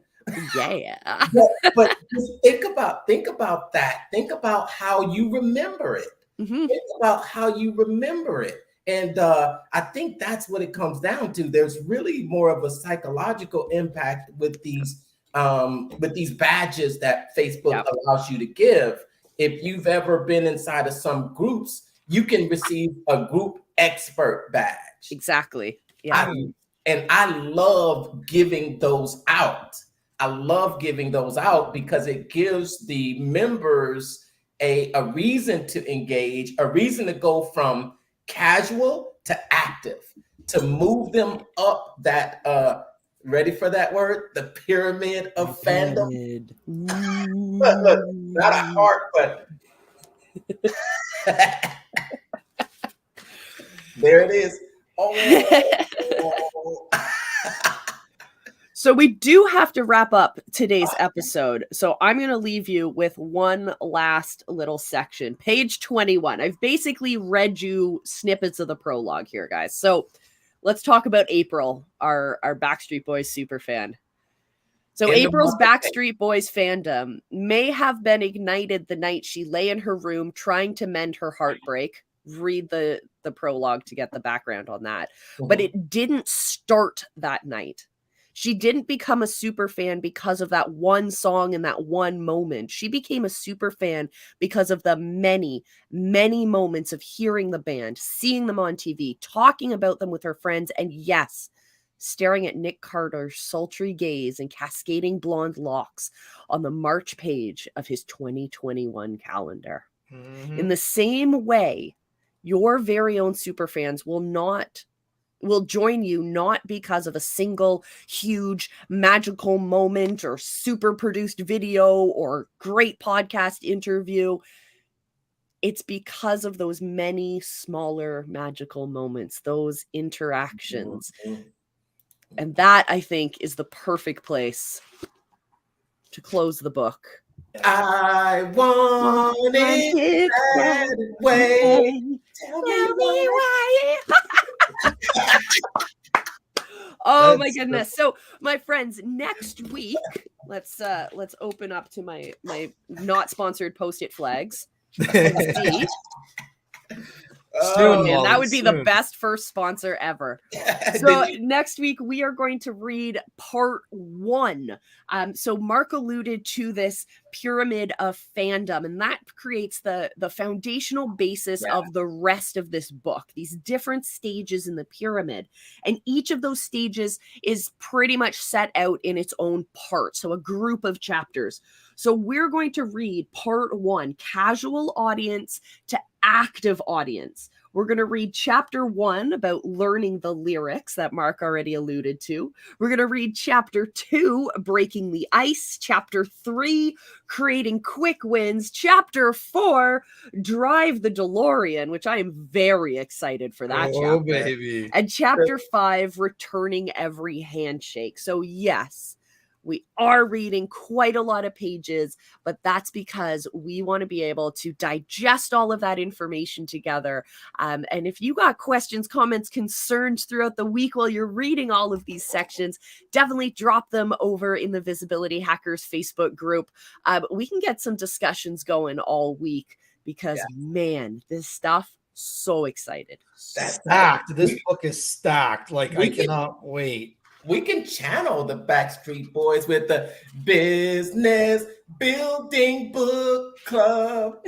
Yeah. but just think about that. Think about how you remember it. Think about how you remember it. And I think that's what it comes down to. There's really more of a psychological impact with these badges that Facebook allows you to give. If you've ever been inside of some groups, you can receive a group expert badge. Exactly. Yeah. I love giving those out. I love giving those out because it gives the members a reason to engage, a reason to go from casual to active, to move them up that ready for that word, the pyramid of fandom. Look, not a heart, but there it is. Oh. So we do have to wrap up today's episode. So I'm going to leave you with one last little section. Page 21. I've basically read you snippets of the prologue here, guys. So let's talk about April, our Backstreet Boys superfan. So April's Backstreet Boys fandom may have been ignited the night she lay in her room trying to mend her heartbreak. Read the prologue to get the background on that. But it didn't start that night. She didn't become a super fan because of that one song and that one moment. She became a super fan because of the many, many moments of hearing the band, seeing them on TV, talking about them with her friends, and yes, staring at Nick Carter's sultry gaze and cascading blonde locks on the March page of his 2021 calendar. In the same way, your very own superfans will join you not because of a single huge magical moment or super produced video or great podcast interview. It's because of those many smaller magical moments, those interactions. And that, I think, is the perfect place to close the book. I want it that way. Tell me why. Oh my goodness. So my friends, next week, let's open up to my not sponsored Post-it flags. See. Soon, man, that Molly, would be soon. the best first sponsor ever. So next week we are going to read part 1. So Mark alluded to this pyramid of fandom, and that creates the foundational basis of the rest of this book, these different stages in the pyramid. And each of those stages is pretty much set out in its own part. So a group of chapters. So we're going to read part 1, casual audience to active audience. We're going to read chapter 1 about learning the lyrics that Mark already alluded to. We're going to read chapter 2, breaking the ice. Chapter 3, creating quick wins. Chapter 4, drive the DeLorean, which I am very excited for that chapter. Baby. And chapter 5, returning every handshake. So yes, we are reading quite a lot of pages, but that's because we want to be able to digest all of that information together. And if you got questions, comments, concerns throughout the week while you're reading all of these sections, definitely drop them over in the Visibility Hackers Facebook group. We can get some discussions going all week because, man, this stuff, so excited. Stacked. This book is stacked. Like, I cannot wait. we can channel the Backstreet Boys with the Business Building Book Club.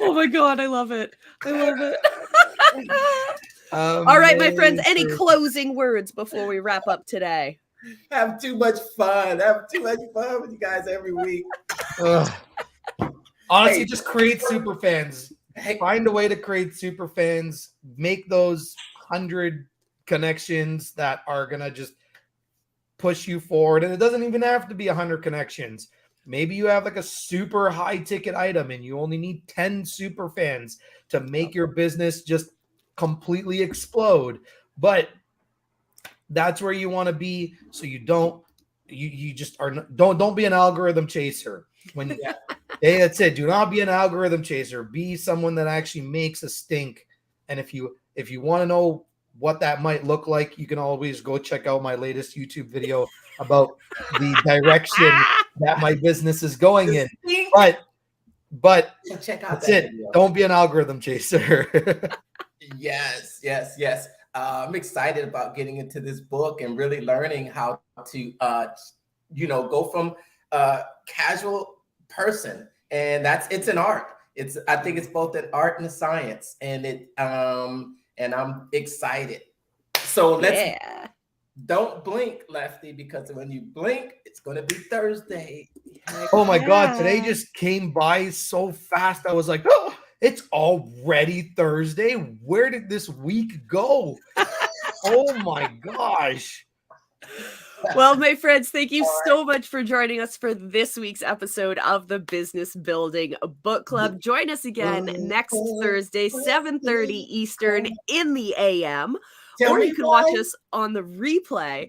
Oh my God, I love it. I love it. All right, my friends, any closing words before we wrap up today? Have too much fun. Have too much fun with you guys every week. Honestly, just create super fans. Find a way to create super fans. Make those 100 connections that are gonna just push you forward. And it doesn't even have to be 100 connections. Maybe you have like a super high ticket item and you only need 10 super fans to make your business just completely explode. But that's where you want to be, so you don't be an algorithm chaser. When hey, that's it. Do not be an algorithm chaser. Be someone that actually makes a stink. And if you want to know what that might look like, you can always go check out my latest YouTube video about the direction that my business is going in. But so check out that's it. Video. Don't be an algorithm chaser. Yes. I'm excited about getting into this book and really learning how to, go from casual person, and it's an art. I think it's both an art and a science, and I'm excited. So don't blink, Lefty, because when you blink, it's going to be Thursday. Oh my God, today just came by so fast. I was like, oh, it's already Thursday. Where did this week go? Oh my gosh. Well, my friends, thank you so much for joining us for this week's episode of the Business Building Book Club. Join us again next Thursday, 7:30 Eastern in the AM. Or you can watch us on the replay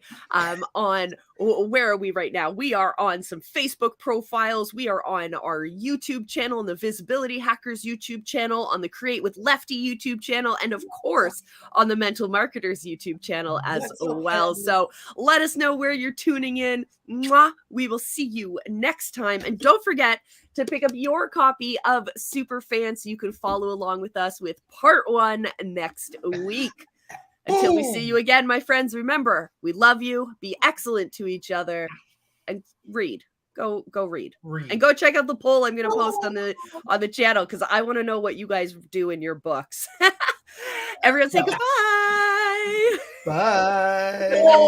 on, where are we right now? We are on some Facebook profiles. We are on our YouTube channel, on the Visibility Hackers YouTube channel, on the Create with Lefty YouTube channel, and of course on the Mental Marketers YouTube channel as well. So let us know where you're tuning in. Mwah. We will see you next time. And don't forget to pick up your copy of SuperFans so you can follow along with us with part 1 next week. Until we see you again, my friends, remember, we love you. Be excellent to each other, and read. Go read. And go check out the poll I'm going to post on the channel, because I want to know what you guys do in your books. Everyone say goodbye. Bye.